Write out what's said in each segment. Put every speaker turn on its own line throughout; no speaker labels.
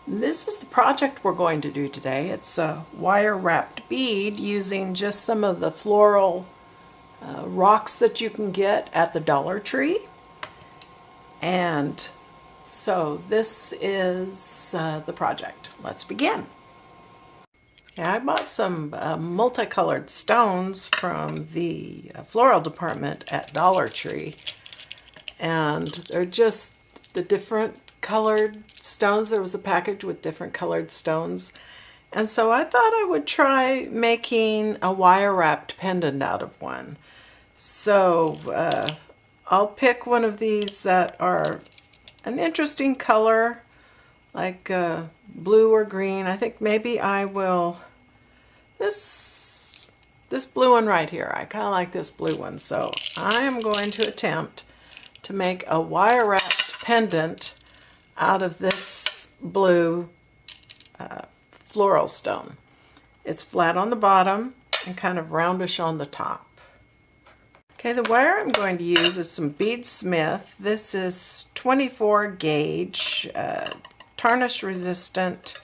This is the project we're going to do today. It's a wire wrapped bead using just some of the floral rocks that you can get at the Dollar Tree. And so this is the project. Let's begin. Yeah, I bought some multicolored stones from the floral department at Dollar Tree. And they're just the different colored stones. There was a package with different colored stones. And so I thought I would try making a wire wrapped pendant out of one. So I'll pick one of these that are an interesting color, like blue or green. I think maybe I will, this blue one right here. I kind of like this blue one. So I am going to attempt to make a wire wrapped pendant out of this blue floral stone. It's flat on the bottom and kind of roundish on the top. Okay, the wire I'm going to use is some bead smith. This is 24 gauge, tarnish resistant.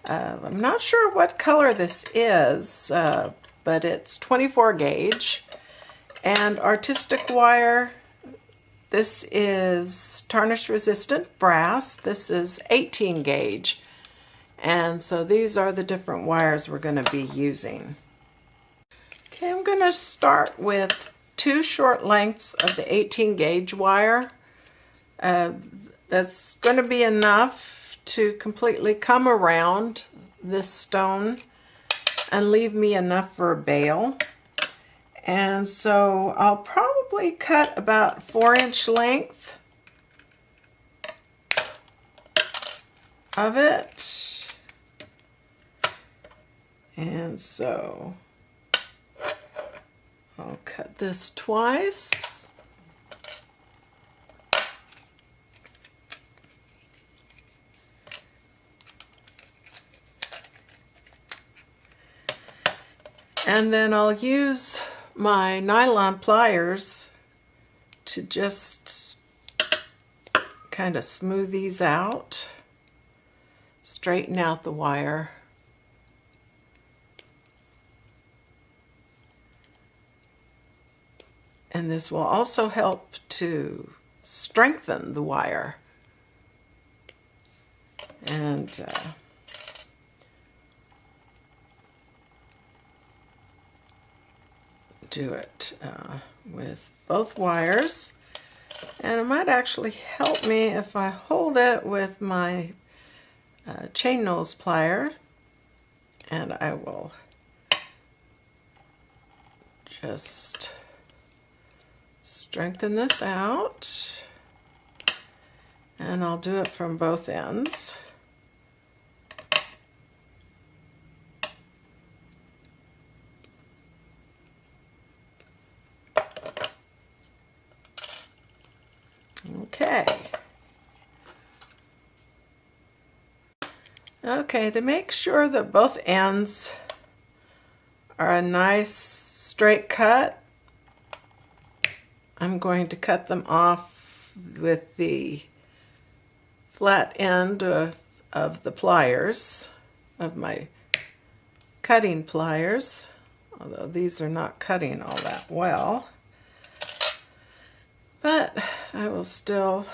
I'm not sure what color this is, but it's 24 gauge. And artistic wire, this is tarnish resistant brass. This is 18 gauge. And so these are the different wires we're going to be using. Okay, I'm going to start with 2 short lengths of the 18 gauge wire. That's going to be enough to completely come around this stone and leave me enough for a bale. And so I'll probably cut about 4-inch length of it. And so I'll cut this twice. And then I'll use my nylon pliers to just kind of smooth these out, straighten out the wire. And this will also help to strengthen the wire. And do it with both wires. And it might actually help me if I hold it with my chain nose plier, and I will just strengthen this out, and I'll do it from both ends. Okay, to make sure that both ends are a nice straight cut, I'm going to cut them off with the flat end of the pliers, of my cutting pliers, although these are not cutting all that well. But I will still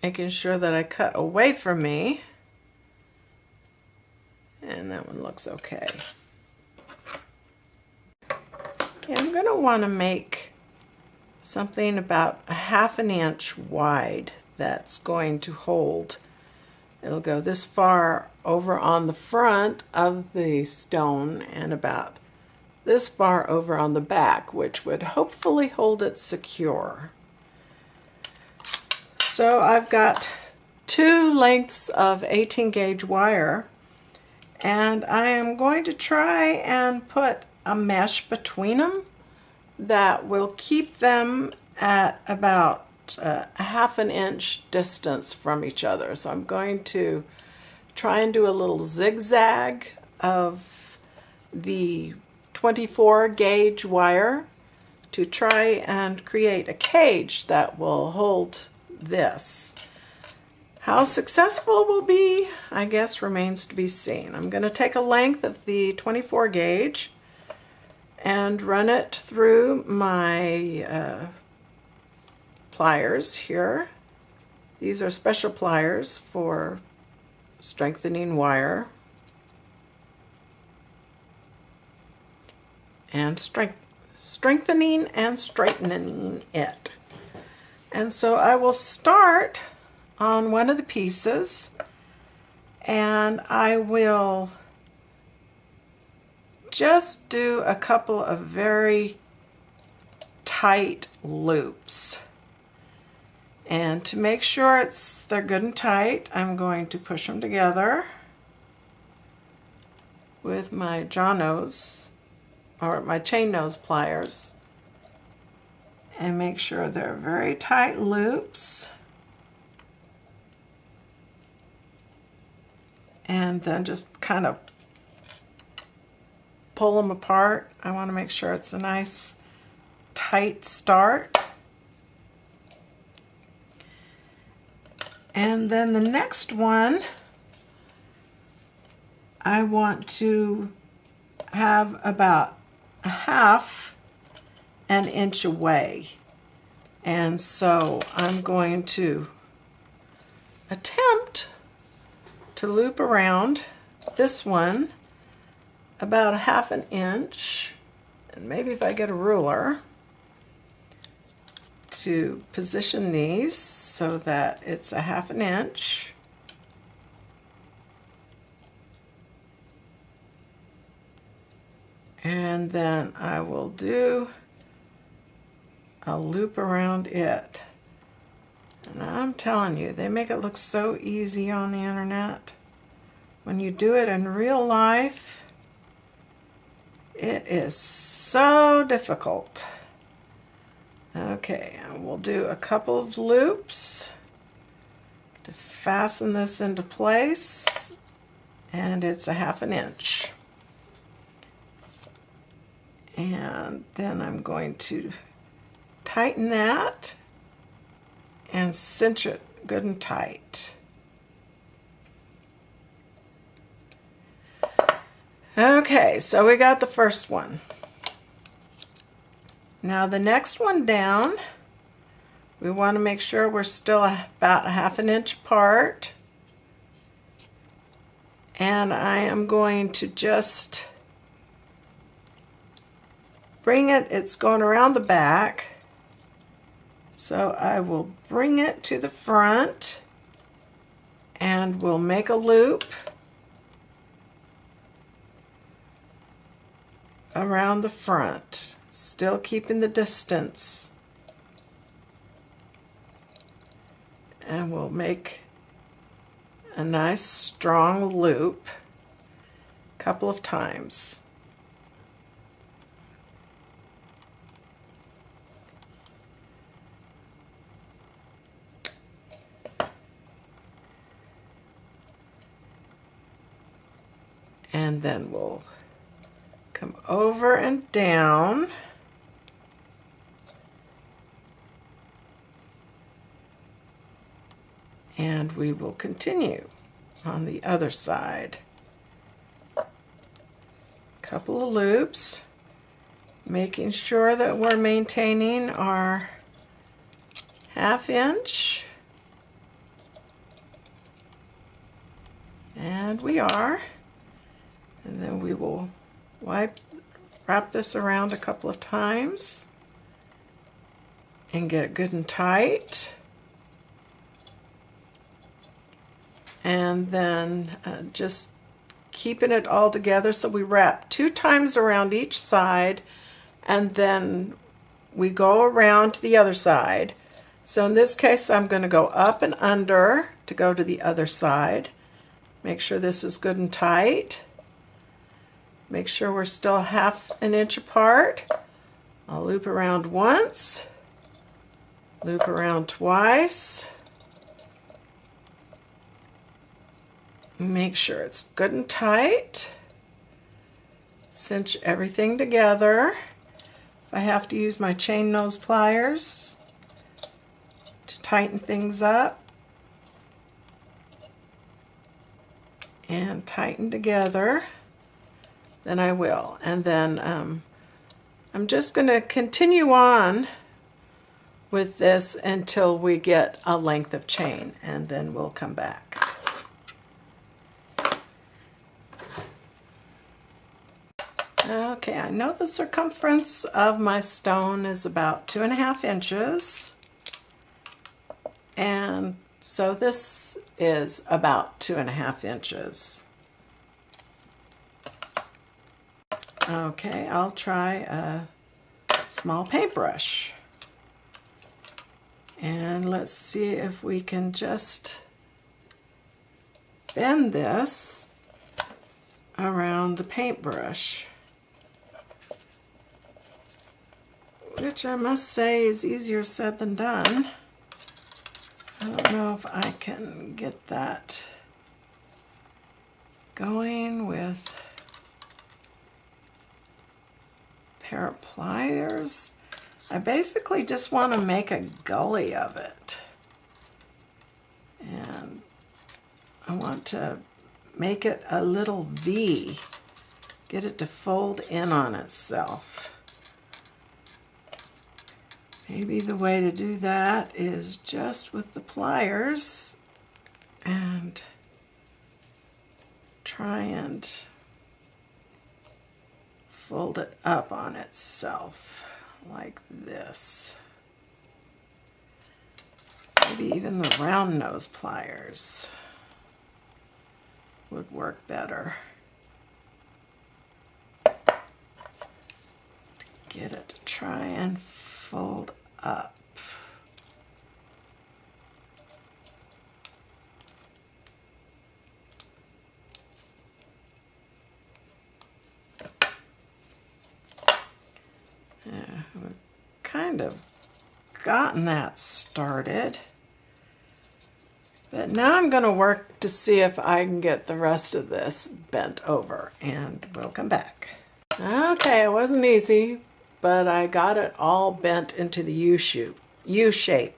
making sure that I cut away from me, and that one looks okay. Okay, I'm going to want to make something about 1/2 inch wide that's going to hold. It'll go this far over on the front of the stone and about this far over on the back, which would hopefully hold it secure. So I've got 2 lengths of 18 gauge wire, and I am going to try and put a mesh between them that will keep them at about 1/2 inch distance from each other. So I'm going to try and do a little zigzag of the 24 gauge wire to try and create a cage that will hold this. How successful we'll be, I guess, remains to be seen. I'm going to take a length of the 24 gauge and run it through my pliers here. These are special pliers for strengthening wire and strengthening and straightening it. And so I will start on one of the pieces, and I will just do a couple of very tight loops. And to make sure they're good and tight, I'm going to push them together with my jaw nose or my chain nose pliers and make sure they're very tight loops. And then just kind of pull them apart. I want to make sure it's a nice tight start. And then the next one, I want to have about a half an inch away. And so I'm going to attempt to loop around this one about a half an inch, and maybe if I get a ruler to position these so that it's a half an inch. And then I will do a loop around it. And I'm telling you, they make it look so easy on the internet. When you do it in real life, it is so difficult. Okay, and we'll do a couple of loops to fasten this into place, and it's a half an inch. And then I'm going to tighten that and cinch it good and tight. Okay, so we got the first one. Now the next one down, we want to make sure we're still about a half an inch apart. And I am going to just bring it, it's going around the back. So I will bring it to the front and we'll make a loop around the front, still keeping the distance. And we'll make a nice strong loop a couple of times. And then we'll come over and down. And we will continue on the other side. Couple of loops, making sure that we're maintaining our half inch. And we are. And then we will wrap this around a couple of times and get it good and tight. And then just keeping it all together, so we wrap 2 times around each side and then we go around to the other side. So in this case I'm going to go up and under to go to the other side. Make sure this is good and tight. Make sure we're still half an inch apart. I'll loop around once, loop around twice. Make sure it's good and tight. Cinch everything together. If I have to use my chain nose pliers to tighten things up, and tighten together, then I will. And then I'm just going to continue on with this until we get a length of chain, and then we'll come back. Okay, I know the circumference of my stone is about 2.5 inches, and so this is about 2.5 inches. Okay, I'll try a small paintbrush. And let's see if we can just bend this around the paintbrush, which I must say is easier said than done. I don't know if I can get that going with a pair of pliers. I basically just want to make a gully of it, and I want to make it a little V, get it to fold in on itself. Maybe the way to do that is just with the pliers and try and fold it up on itself like this. Maybe even the round nose pliers would work better. Get it to try and fold up. We've kind of gotten that started, but now I'm going to work to see if I can get the rest of this bent over, and we'll come back. Okay, it wasn't easy, but I got it all bent into the U shape.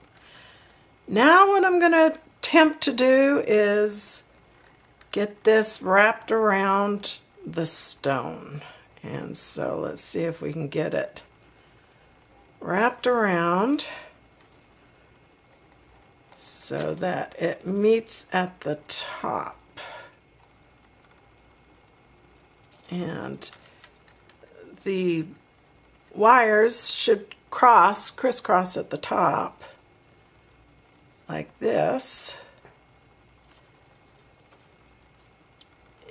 Now what I'm going to attempt to do is get this wrapped around the stone. And so let's see if we can get it wrapped around so that it meets at the top. And the wires should crisscross at the top like this,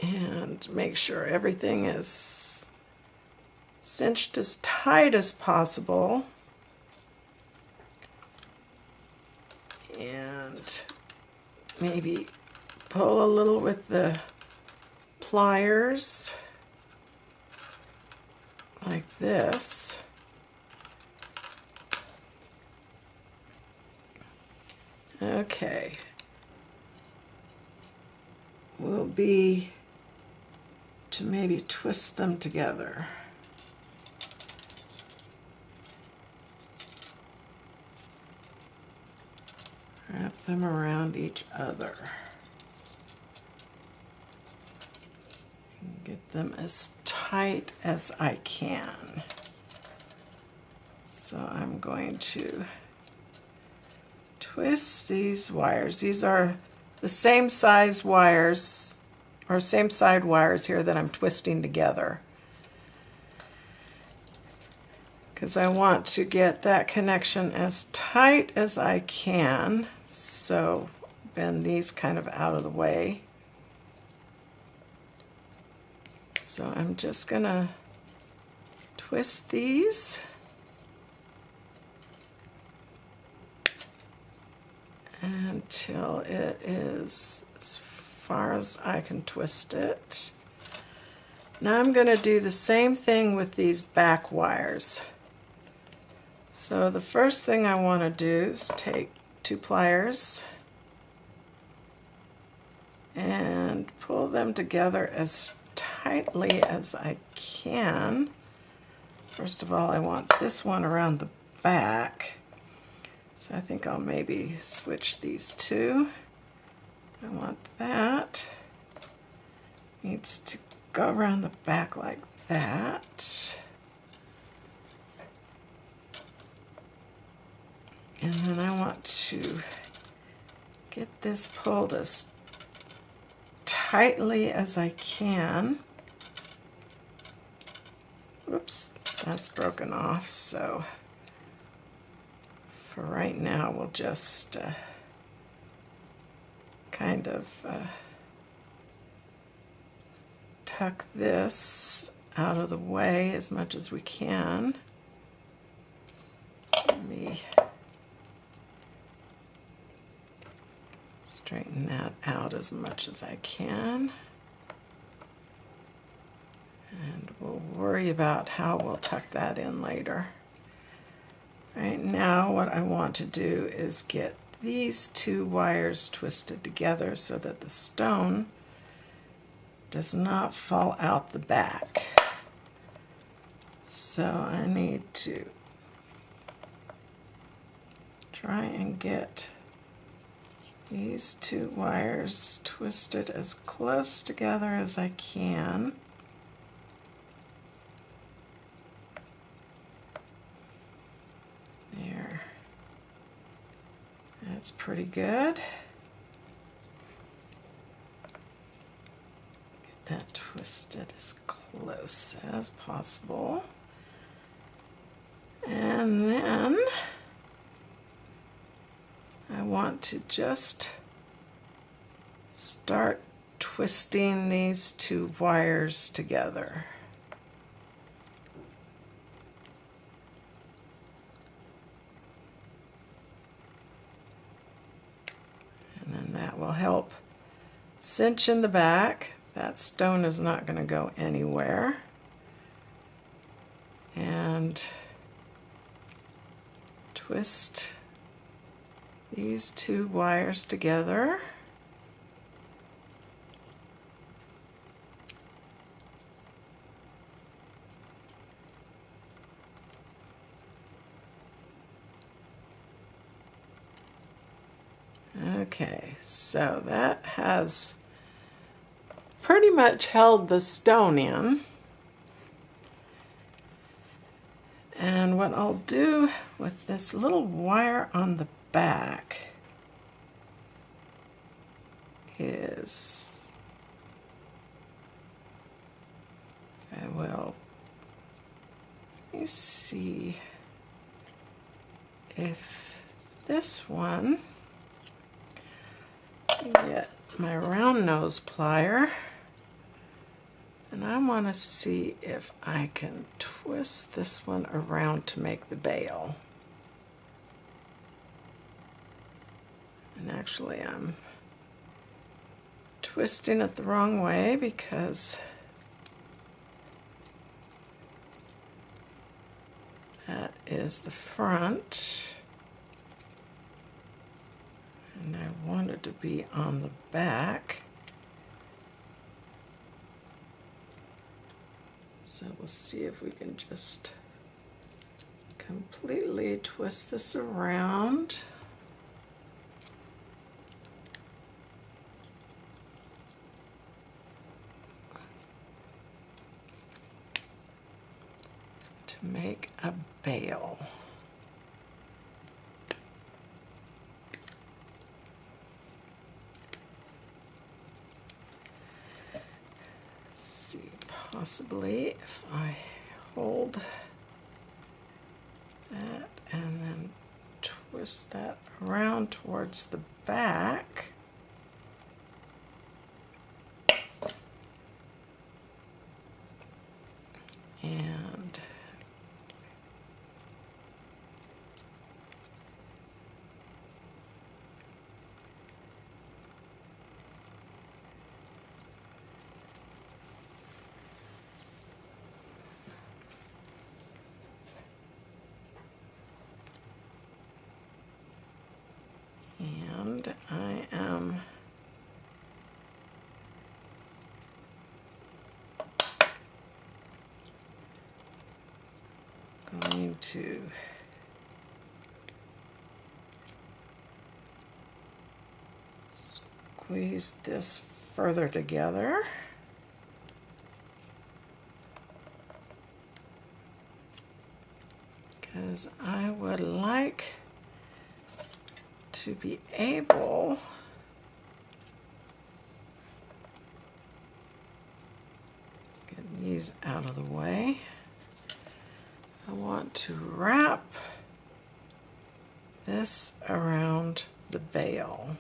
and make sure everything is cinched as tight as possible, and maybe pull a little with the pliers like this. Okay, will be to maybe twist them together. Wrap them around each other. Get them as tight as I can. So I'm going to twist these wires. These are the same size wires, or same side wires here that I'm twisting together, because I want to get that connection as tight as I can. So bend these kind of out of the way. So I'm just going to twist these until it is as far as I can twist it. Now I'm going to do the same thing with these back wires. So the first thing I want to do is take 2 pliers and pull them together as tightly as I can. First of all, I want this one around the back. So I think I'll maybe switch these two. I want that. needs to go around the back like that. And then I want to get this pulled as tightly as I can. Whoops, that's broken off, so for right now we'll just kind of tuck this out of the way as much as we can. Let me straighten that out as much as I can. And we'll worry about how we'll tuck that in later. Right now what I want to do is get these two wires twisted together so that the stone does not fall out the back. So I need to try and get these two wires twisted as close together as I can. There. That's pretty good. Get that twisted as close as possible. And then I want to just start twisting these two wires together. And then that will help cinch in the back. That stone is not going to go anywhere. And twist these two wires together. Okay, so that has pretty much held the stone in. And what I'll do with this little wire on the back is let me see if this one, get my round nose plier, and I want to see if I can twist this one around to make the bale. And actually I'm twisting it the wrong way because that is the front. And I want it to be on the back. So we'll see if we can just completely twist this around. To make a bale. Possibly if I hold that and then twist that around towards the back. And I am going to squeeze this further together. because I would like to be able to get these out of the way. I want to wrap this around the bale,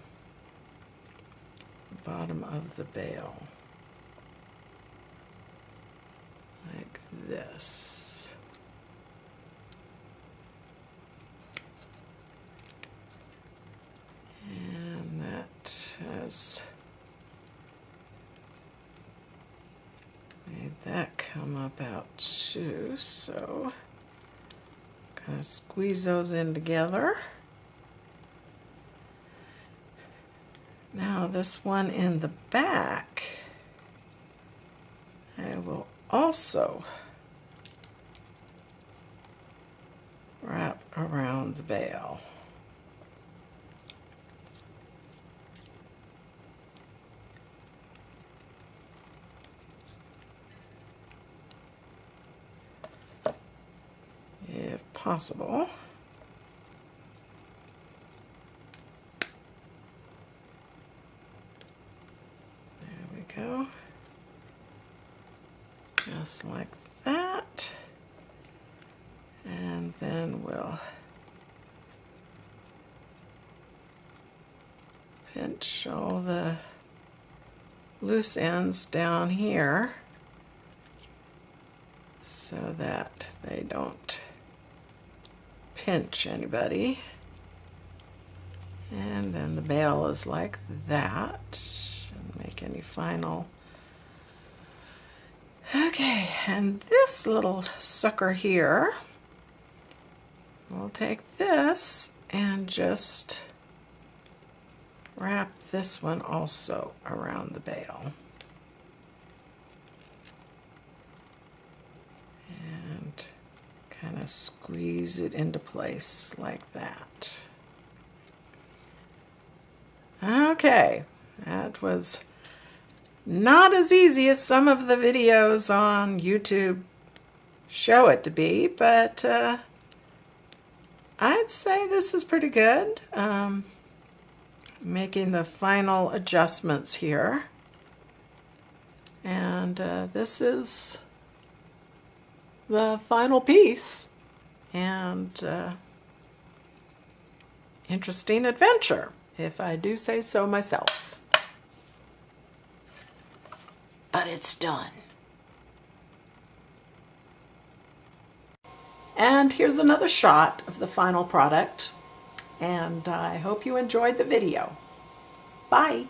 the bottom of the bale, like this. And that has made that come up out too, so kind of squeeze those in together. Now this one in the back, I will also wrap around the bale. If possible. Go. Just like that, and then we'll pinch all the loose ends down here so that they don't pinch anybody, and then the bale is like that. Make any final. Okay, and this little sucker here, we'll take this and just wrap this one also around the bale. And kind of squeeze it into place like that. Okay, that was not as easy as some of the videos on YouTube show it to be, but I'd say this is pretty good. Making the final adjustments here. And this is the final piece. And interesting adventure, if I do say so myself. But it's done. And here's another shot of the final product, and I hope you enjoyed the video. Bye!